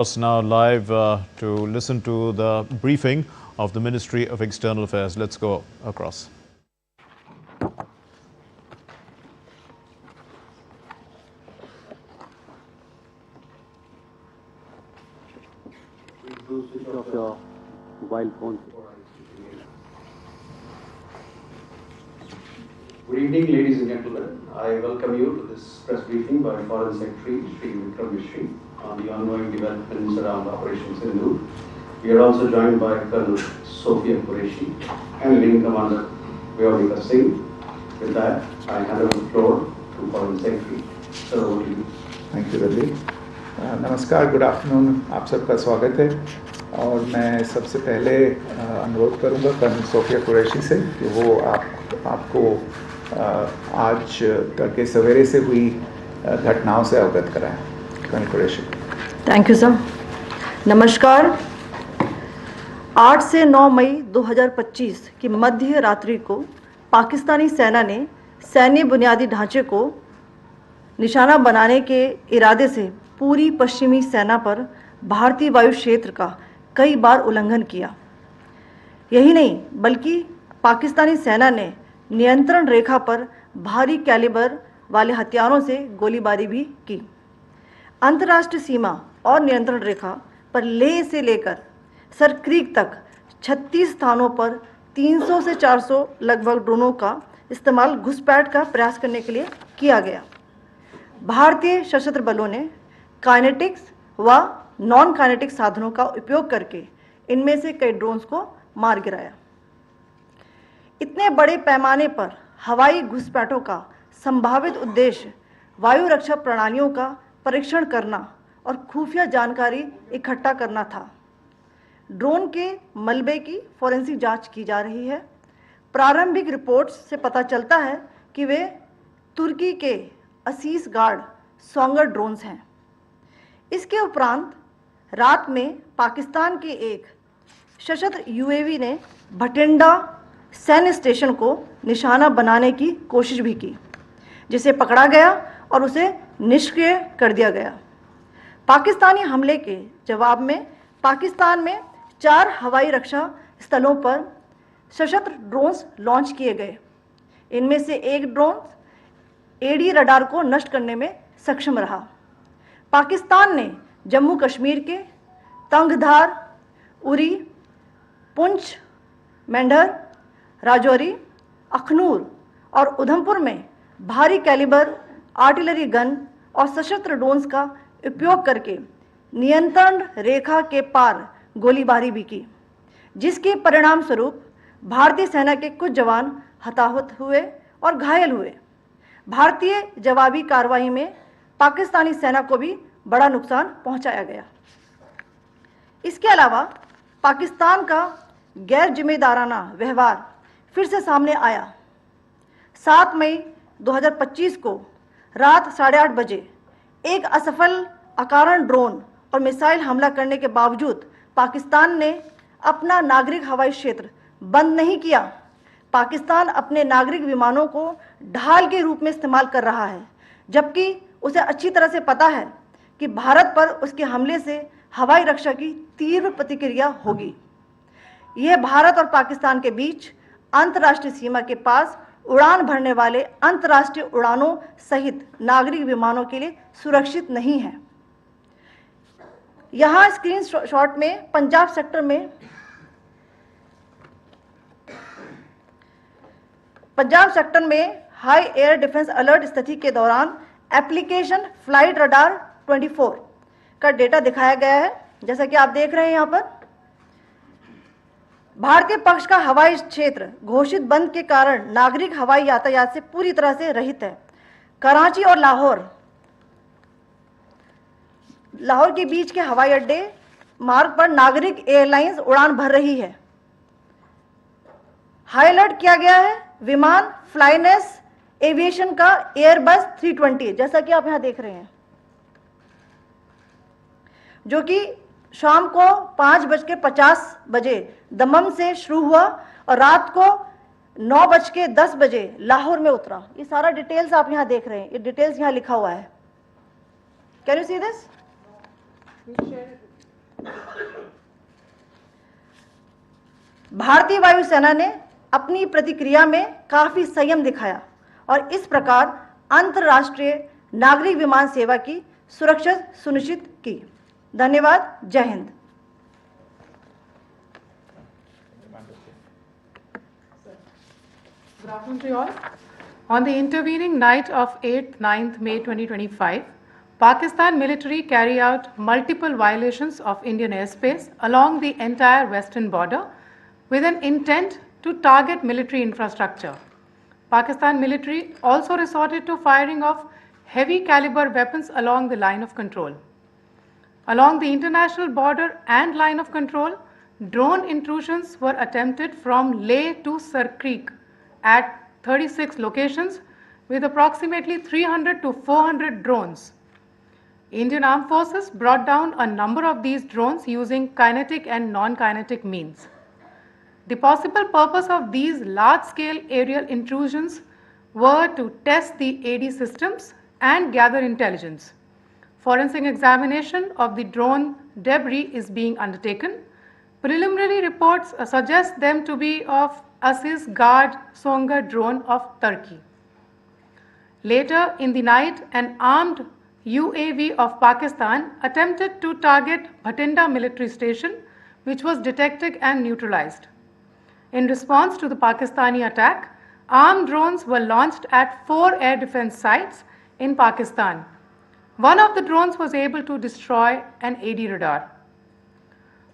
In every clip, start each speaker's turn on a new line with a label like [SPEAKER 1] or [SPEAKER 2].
[SPEAKER 1] Us now live to listen to the briefing of the Ministry of External Affairs. Let's go across.
[SPEAKER 2] Do switch off your mobile phone. Good evening, ladies and gentlemen. I welcome you to this press briefing by Foreign Secretary Sri Vikram Misri on the ongoing developments around Operation Sindoor. We are also joined by Colonel Sophia Qureshi and Wing Commander Vyomika Singh. With that, I hand over the floor to Foreign Secretary. Sir, over to you.
[SPEAKER 3] Thank you Ravi. नमस्कार, good afternoon, आप सबका स्वागत है। और मैं सबसे पहले अनुरोध करूंगा कर्नल सोफिया कुरैशी से कि वो आपको आज तड़के सवेरे से हुई घटनाओं से अवगत कराएं। Colonel Qureshi.
[SPEAKER 4] Thank you sir. नमस्कार। 8 से 9 मई 2025 की मध्य रात्रि को पाकिस्तानी सेना ने सैन्य बुनियादी ढांचे को निशाना बनाने के इरादे से पूरी पश्चिमी सेना पर भारतीय वायु क्षेत्र का कई बार उल्लंघन किया। यही नहीं बल्कि पाकिस्तानी सेना ने नियंत्रण रेखा पर भारी कैलिबर वाले हथियारों से गोलीबारी भी की। अंतर्राष्ट्रीय सीमा और नियंत्रण रेखा पर लेह से लेकर सर क्रीक तक 36 स्थानों पर 300 से 400 लगभग ड्रोनों का इस्तेमाल घुसपैठ का प्रयास करने के लिए किया गया। भारतीय सशस्त्र बलों ने काइनेटिक्स व नॉन काइनेटिक साधनों का उपयोग करके इनमें से कई ड्रोन्स को मार गिराया। इतने बड़े पैमाने पर हवाई घुसपैठों का संभावित उद्देश्य वायु रक्षा प्रणालियों का परीक्षण करना और खुफिया जानकारी इकट्ठा करना था। ड्रोन के मलबे की फॉरेंसिक जांच की जा रही है। प्रारंभिक रिपोर्ट्स से पता चलता है कि वे तुर्की के असीस गार्ड सोंगर ड्रोन्स हैं। इसके उपरांत रात में पाकिस्तान के एक सशस्त्र यूएवी ने भटिंडा सैन्य स्टेशन को निशाना बनाने की कोशिश भी की, जिसे पकड़ा गया और उसे निष्क्रिय कर दिया गया। पाकिस्तानी हमले के जवाब में पाकिस्तान में 4 हवाई रक्षा स्थलों पर सशस्त्र ड्रोन्स लॉन्च किए गए। इनमें से एक ड्रोन एडी रडार को नष्ट करने में सक्षम रहा। पाकिस्तान ने जम्मू कश्मीर के तंगधार, उरी, पुंछ, मेंढर, राजौरी, अखनूर और उधमपुर में भारी कैलिबर आर्टिलरी गन और सशस्त्र ड्रोन्स का उपयोग करके नियंत्रण रेखा के पार गोलीबारी भी की, जिसके परिणाम स्वरूप भारतीय सेना के कुछ जवान हताहत हुए और घायल हुए। भारतीय जवाबी कार्रवाई में पाकिस्तानी सेना को भी बड़ा नुकसान पहुंचाया गया। इसके अलावा पाकिस्तान का गैर जिम्मेदाराना व्यवहार फिर से सामने आया। 7 मई 2025 को रात 8:30 बजे एक असफल अकारण ड्रोन और मिसाइल हमला करने के बावजूद पाकिस्तान ने अपना नागरिक हवाई क्षेत्र बंद नहीं किया। पाकिस्तान अपने नागरिक विमानों को ढाल के रूप में इस्तेमाल कर रहा है, जबकि उसे अच्छी तरह से पता है कि भारत पर उसके हमले से हवाई रक्षा की तीव्र प्रतिक्रिया होगी। यह भारत और पाकिस्तान के बीच अंतर्राष्ट्रीय सीमा के पास उड़ान भरने वाले अंतर्राष्ट्रीय उड़ानों सहित नागरिक विमानों के लिए सुरक्षित नहीं है। यहाँ स्क्रीन शॉट में पंजाब सेक्टर में हाई एयर डिफेंस अलर्ट स्थिति के दौरान एप्लीकेशन फ्लाइट रडार 24 का डेटा दिखाया गया है। जैसा कि आप देख रहे हैं, यहाँ पर भारतीय पक्ष का हवाई क्षेत्र घोषित बंद के कारण नागरिक हवाई यातायात से पूरी तरह से रहित है। कराची और लाहौर के बीच के हवाई अड्डे मार्ग पर नागरिक एयरलाइंस उड़ान भर रही है। हाई अलर्ट किया गया है विमान फ्लाइनेस एविएशन का एयरबस 320, जैसा कि आप यहां देख रहे हैं, जो कि शाम को 5:50 दमम से शुरू हुआ और रात को 9:10 लाहौर में उतरा। ये सारा डिटेल्स आप यहां देख रहे हैं, ये डिटेल्स यहां लिखा हुआ है। Can you see this? भारतीय वायुसेना ने अपनी प्रतिक्रिया में काफी संयम दिखाया और इस प्रकार अंतर्राष्ट्रीय नागरिक विमान सेवा की सुरक्षा सुनिश्चित की। धन्यवाद। जय Hind.
[SPEAKER 5] Good afternoon to you all. On the intervening night of 8th 9th May 2025, Pakistan military carried out multiple violations of Indian airspace along the entire western border with an intent to target military infrastructure. Pakistan military also resorted to firing of heavy caliber weapons along the line of control. Along the international border and line of control, drone intrusions were attempted from Leh to Sar Creek at 36 locations with approximately 300 to 400 drones. Indian Armed Forces brought down a number of these drones using kinetic and non-kinetic means. The possible purpose of these large-scale aerial intrusions were to test the AD systems and gather intelligence. Forensic examination of the drone debris is being undertaken. Preliminary reports suggest them to be of Aziz Guard Songa drone of Turkey. Later in the night, an armed UAV of Pakistan attempted to target Bhatinda military station, which was detected and neutralized. In response to the Pakistani attack, armed drones were launched at 4 air defense sites in Pakistan. One of the drones was able to destroy an AD radar.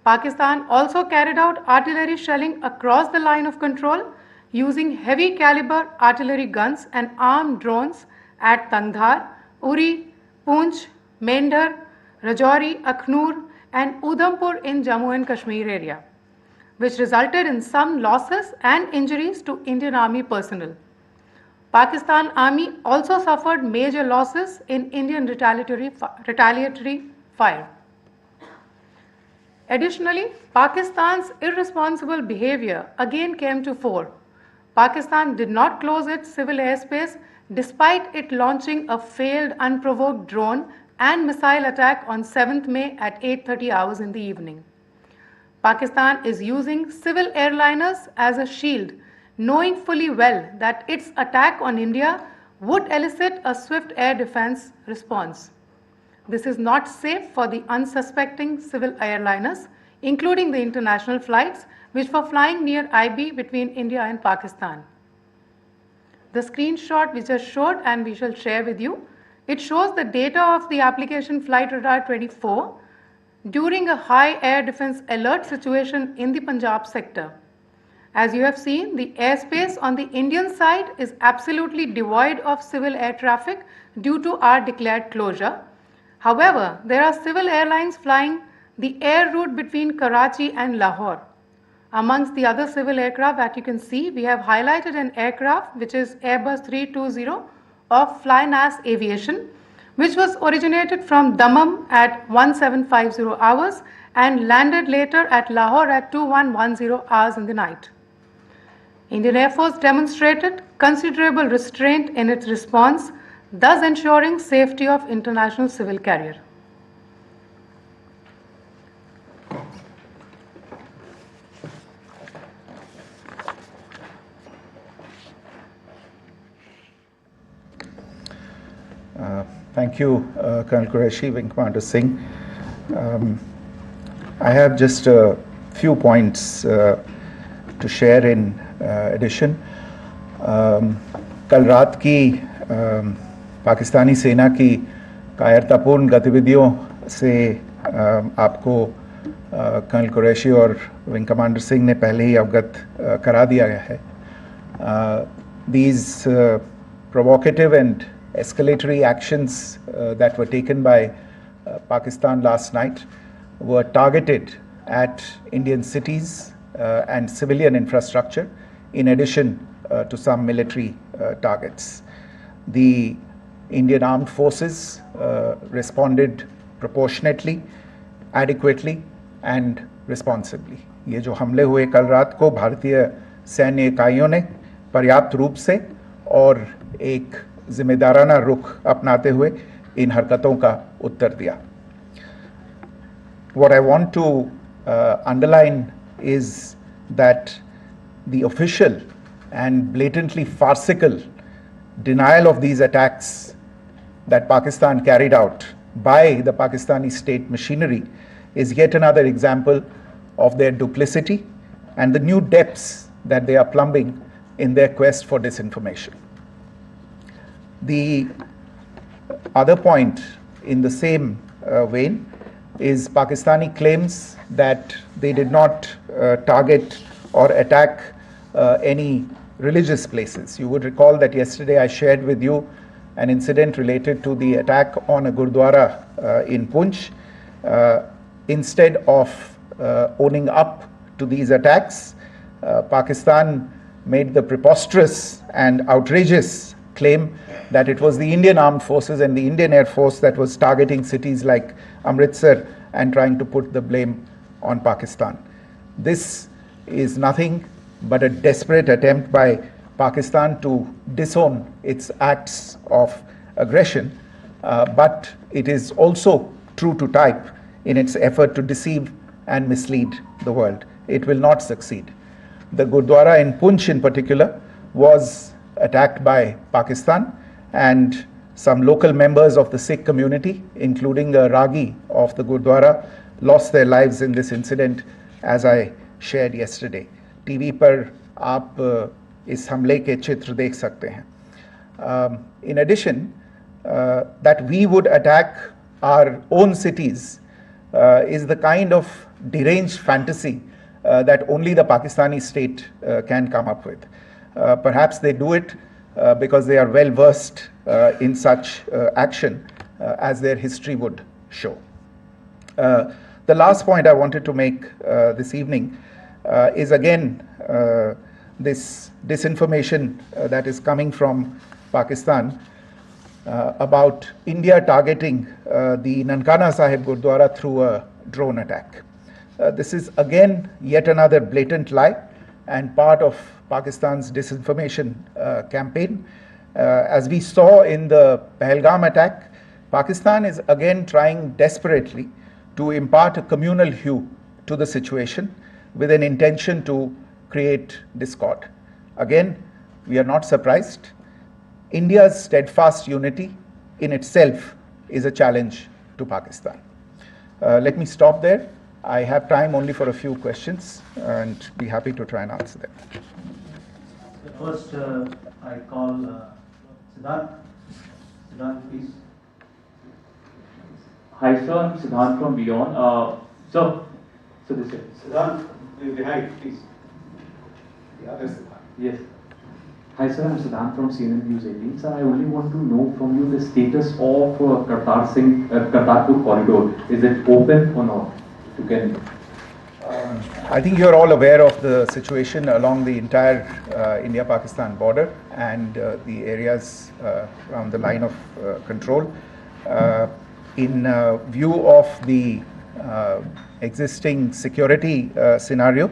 [SPEAKER 5] Pakistan also carried out artillery shelling across the line of control using heavy caliber artillery guns and armed drones at Tangdhar, Uri, Poonch, Mendhar, Rajouri, Akhnur and Udhampur in Jammu and Kashmir area, which resulted in some losses and injuries to Indian Army personnel. Pakistan Army also suffered major losses in Indian retaliatory fire. Additionally, Pakistan's irresponsible behavior again came to fore. Pakistan did not close its civil airspace despite it launching a failed unprovoked drone and missile attack on 7th May at 8:30 hours in the evening. Pakistan is using civil airliners as a shield, knowing fully well that its attack on India would elicit a swift air defense response. This is not safe for the unsuspecting civil airliners, including the international flights which were flying near IB between India and Pakistan. The screenshot we just showed and we shall share with you, it shows the data of the application Flight Radar 24 during a high air defense alert situation in the Punjab sector. As you have seen, the airspace on the Indian side is absolutely devoid of civil air traffic due to our declared closure. However, there are civil airlines flying the air route between Karachi and Lahore. Amongst the other civil aircraft that you can see, we have highlighted an aircraft which is Airbus 320 of Flynas Aviation, which was originated from Dammam at 1750 hours and landed later at Lahore at 2110 hours in the night. Indian Air Force demonstrated considerable restraint in its response, thus ensuring safety of international civil carrier.
[SPEAKER 3] Thank you, Colonel Qureshi, Wing Commander Singh. I have just a few points to share in addition. कल रात की पाकिस्तानी सेना की कायरतापूर्ण गतिविधियों से आपको colonel Qureshi और विंग कमांडर सिंह ने पहले ही अवगत करा दिया गया है. These provocative and escalatory actions that were taken by Pakistan last night were targeted at Indian cities and civilian infrastructure, in addition to some military targets. The Indian Armed Forces responded proportionately, adequately and responsibly. ये जो हमले हुए कल रात को भारतीय सैन्य इकाइयों ने पर्याप्त रूप से और एक जिम्मेदाराना रुख अपनाते हुए इन हरकतों का उत्तर दिया. what I want to underline is that the official and blatantly farcical denial of these attacks that Pakistan carried out by the Pakistani state machinery is yet another example of their duplicity and the new depths that they are plumbing in their quest for disinformation. The other point in the same vein is Pakistani claims that they did not target or attack any religious places. You would recall that yesterday I shared with you an incident related to the attack on a Gurdwara in Poonch. Instead of owning up to these attacks, Pakistan made the preposterous and outrageous claim that it was the Indian Armed Forces and the Indian Air Force that was targeting cities like Amritsar and trying to put the blame on Pakistan. This is nothing but a desperate attempt by Pakistan to disown its acts of aggression, but it is also true to type in its effort to deceive and mislead the world. It will not succeed. The Gurdwara in Poonch in particular was attacked by Pakistan, and some local members of the Sikh community, including a Ragi of the Gurdwara, lost their lives in this incident, as I shared yesterday. TV पर आप इस हमले के चित्र देख सकते हैं. In addition, that we would attack our own cities is the kind of deranged fantasy that only the Pakistani state can come up with. Perhaps they do it because they are well versed in such action, as their history would show. The last point I wanted to make this evening is again this disinformation that is coming from Pakistan about India targeting the Nankana Sahib Gurdwara through a drone attack. This is again yet another blatant lie and part of Pakistan's disinformation campaign. As we saw in the Pahalgam attack, Pakistan is again trying desperately to impart a communal hue to the situation with an intention to create discord. Again, we are not surprised. India's steadfast unity in itself is a challenge to Pakistan. Let me stop there. I have time only for a few questions and be happy to try and answer them.
[SPEAKER 2] First, I call Siddharth. Siddharth, please.
[SPEAKER 6] Hi, sir. I'm Siddharth from Beyond. So this is
[SPEAKER 2] Siddharth, behind, please.
[SPEAKER 3] The other Siddharth.
[SPEAKER 6] yes. Hi, sir. I'm Siddharth from CNN News 18. Sir, I only want to know from you the status of Kartarpur corridor. Is it open or not? You can.
[SPEAKER 3] I think you're all aware of the situation along the entire India-Pakistan border and the areas around the line of control. In view of the existing security scenario,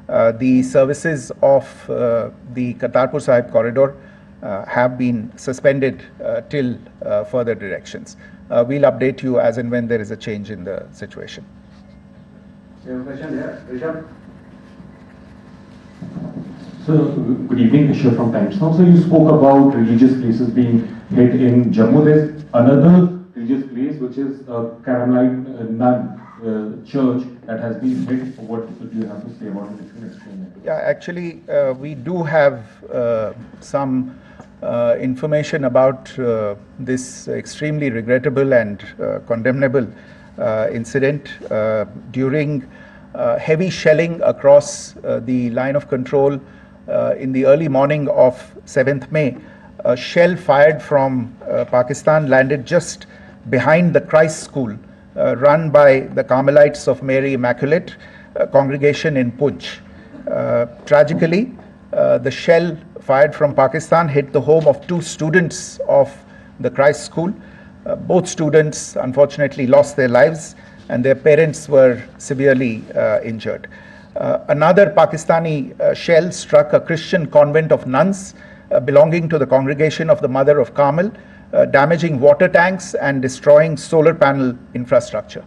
[SPEAKER 3] the services of the Kartarpur Sahib corridor have been suspended till further directions. We'll update you as and when there is a change in the situation.
[SPEAKER 2] You have a question here, Rishabh?
[SPEAKER 7] So, good evening, Rishabh from Times Now. So, you spoke about religious places being hit in Jammu. There's another religious place which is Carmelite Nun church that has been hit. What do you have to say about it? If you can explain that.
[SPEAKER 3] Yeah, actually, we do have some information about this extremely regrettable and condemnable incident. During heavy shelling across the line of control in the early morning of 7th May, a shell fired from Pakistan landed just behind the Christ School run by the Carmelites of Mary Immaculate congregation in Poonch. Tragically, the shell fired from Pakistan hit the home of 2 students of the Christ School. Both students unfortunately lost their lives and their parents were severely injured. Another Pakistani shell struck a Christian convent of nuns belonging to the congregation of the Mother of Carmel, damaging water tanks and destroying solar panel infrastructure.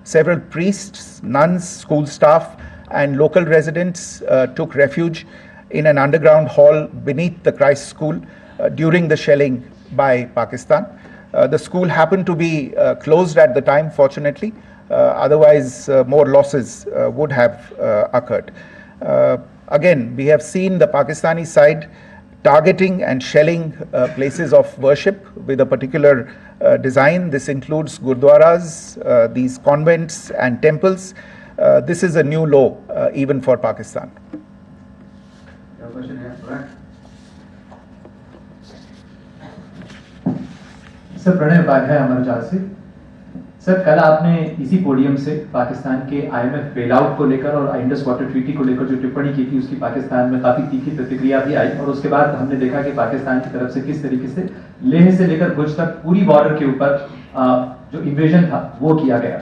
[SPEAKER 3] several priests, nuns, school staff, and local residents took refuge in an underground hall beneath the Christ School during the shelling by Pakistan. The school happened to be closed at the time, fortunately. Otherwise, more losses would have occurred. Again, we have seen the Pakistani side targeting and shelling places of worship with a particular design. This includes gurdwaras, these convents and temples. This is a new low even for Pakistan.
[SPEAKER 8] Sir Pranay Upadhyay अमरजाल से। Sir कल आपने इसी podium से पाकिस्तान के IMF bailout को लेकर और इंडस वाटर ट्रीटी को लेकर जो टिप्पणी की थी उसकी पाकिस्तान में काफी तीखी प्रतिक्रिया भी आई और उसके बाद हमने देखा कि पाकिस्तान की तरफ से किस तरीके से लेह से लेकर भुज तक पूरी बॉर्डर के ऊपर जो इन्वेजन था वो किया गया।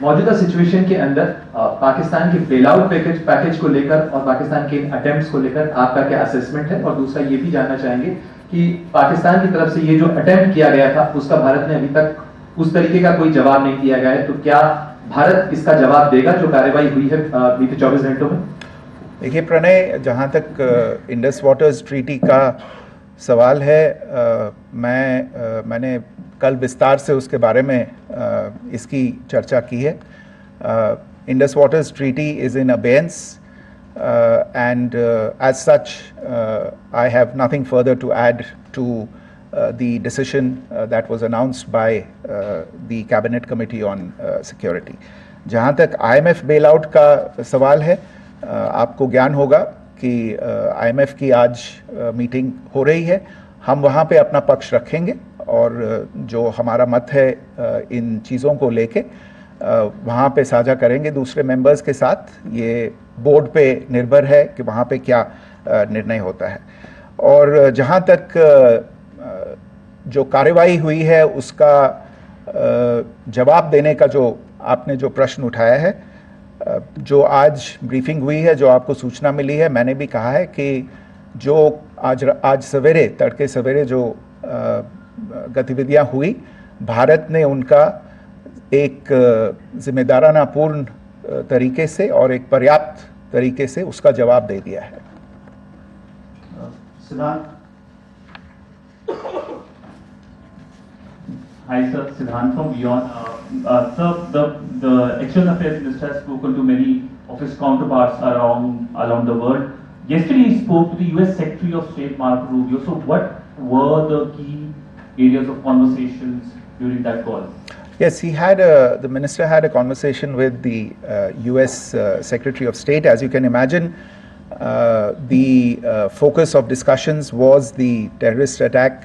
[SPEAKER 8] मौजूदा सिचुएशन के अंदर पाकिस्तान के बेलआउट पैकेज को लेकर और पाकिस्तान के अटेम्प्ट्स को लेकर आपका क्या असेसमेंट है, और दूसरा ये भी जानना चाहेंगे कि पाकिस्तान की तरफ से ये जो अटेम्प्ट किया गया था उसका भारत ने अभी तक उस तरीके का कोई जवाब नहीं दिया गया है, तो क्या भारत इसका जवाब देगा जो कार्रवाई हुई है बीते 24 घंटों में?
[SPEAKER 3] देखिए प्रणय, जहाँ तक इंडस वाटर्स ट्रीटी का सवाल है, मैंने कल विस्तार से उसके बारे में इसकी चर्चा की है। Indus waters treaty is in abeyance and as such I have nothing further to add to the decision that was announced by the Cabinet Committee on Security. जहाँ तक IMF bailout का सवाल है, आपको ज्ञान होगा कि IMF की आज मीटिंग हो रही है। हम वहाँ पे अपना पक्ष रखेंगे और जो हमारा मत है इन चीज़ों को लेके वहाँ पे साझा करेंगे दूसरे मेंबर्स के साथ। ये बोर्ड पे निर्भर है कि वहाँ पे क्या निर्णय होता है। और जहाँ तक जो कार्रवाई हुई है उसका जवाब देने का जो आपने जो प्रश्न उठाया है, जो आज ब्रीफिंग हुई है, जो आपको सूचना मिली है, मैंने भी कहा है कि जो आज सवेरे तड़के सवेरे जो गतिविधियाँ हुई, भारत ने उनका एक जिम्मेदाराना पूर्ण तरीके से और एक पर्याप्त तरीके से उसका जवाब दे दिया है।
[SPEAKER 9] Hi sir, Siddhant from Beyond. Sir, the External Affairs Minister has spoken to many of his counterparts around the world. Yesterday he spoke to the US Secretary of State Marco Rubio. So what were the key areas of conversations during that call?
[SPEAKER 3] Yes, the minister had a conversation with the US Secretary of State. As you can imagine, the focus of discussions was the terrorist attack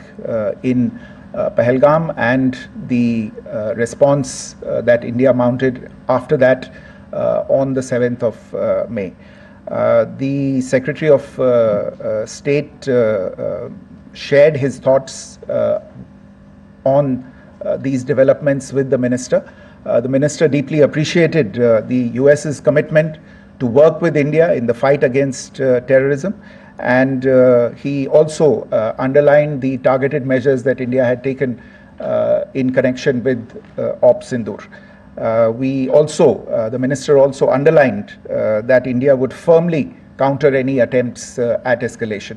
[SPEAKER 3] in Pahalgam and the response that India mounted after that on the 7th of May. The Secretary of State shared his thoughts on these developments with the minister. The minister deeply appreciated the US's commitment to work with India in the fight against terrorism, and he also underlined the targeted measures that India had taken in connection with Op Sindoor. The minister also underlined that India would firmly counter any attempts at escalation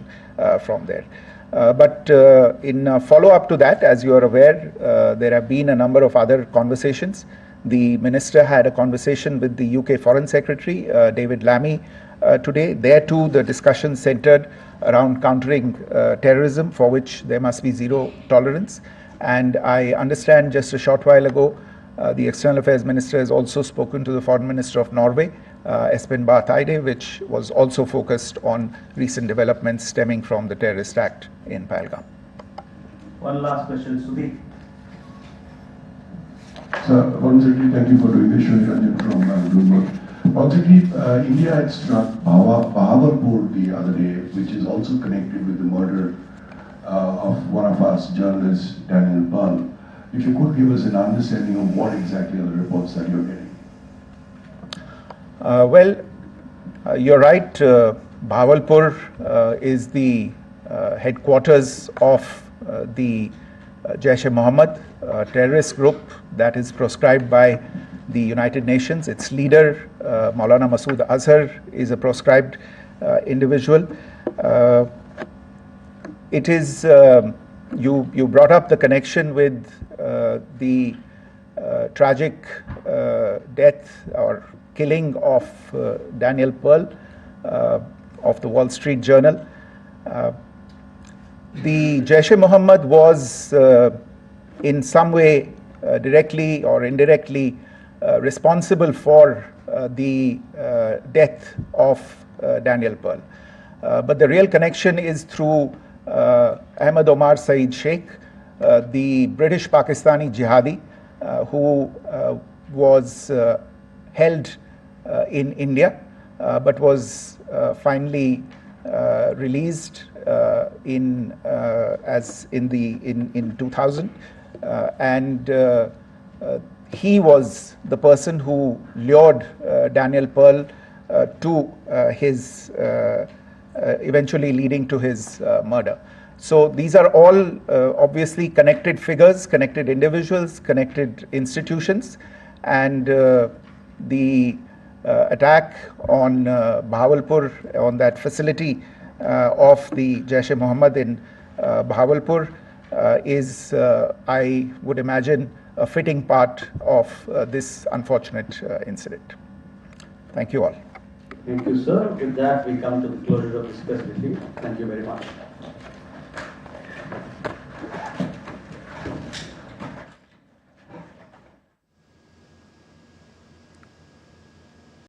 [SPEAKER 3] from there. But in follow-up to that, as you are aware, there have been a number of other conversations. The minister had a conversation with the UK Foreign Secretary, David Lammy, today. There too, the discussion centered around countering terrorism, for which there must be zero tolerance. And I understand just a short while ago, the External Affairs Minister has also spoken to the Foreign Minister of Norway, Espen Barth Eide, which was also focused on recent developments stemming from the terrorist act in Pahalgam.
[SPEAKER 10] One last question, Sudeep.
[SPEAKER 11] Sir, Foreign Secretary, thank you for doing this. Shri Ranjan from Bloomberg. Foreign Secretary, India had struck Bahawalpur the other day, which is also connected with the murder of one of us journalists, Daniel Ball. If you could give us an understanding of what exactly are the reports that you're getting.
[SPEAKER 3] You're right. Bahawalpur is the headquarters of the Jaish-e-Mohammed terrorist group that is proscribed by the United Nations. Its leader, Maulana Masood Azhar, is a proscribed individual. It is, you brought up the connection with the tragic death or killing of Daniel Pearl of the Wall Street Journal. The Jaish-e-Mohammed was in some way directly or indirectly responsible for the death of Daniel Pearl. But the real connection is through Ahmad Omar Saeed Sheikh, the British Pakistani jihadi who was held in India but was finally released in 2000, and he was the person who lured Daniel Pearl to his eventually leading to his murder. So these are all obviously connected figures, connected individuals, connected institutions, and the attack on Bahawalpur, on that facility of the Jaish-e-Mohammed in Bahawalpur is, I would imagine, a fitting part of this unfortunate incident. Thank you all.
[SPEAKER 2] Thank you, sir. With that, we come to the closure of this press briefing. Thank you very much.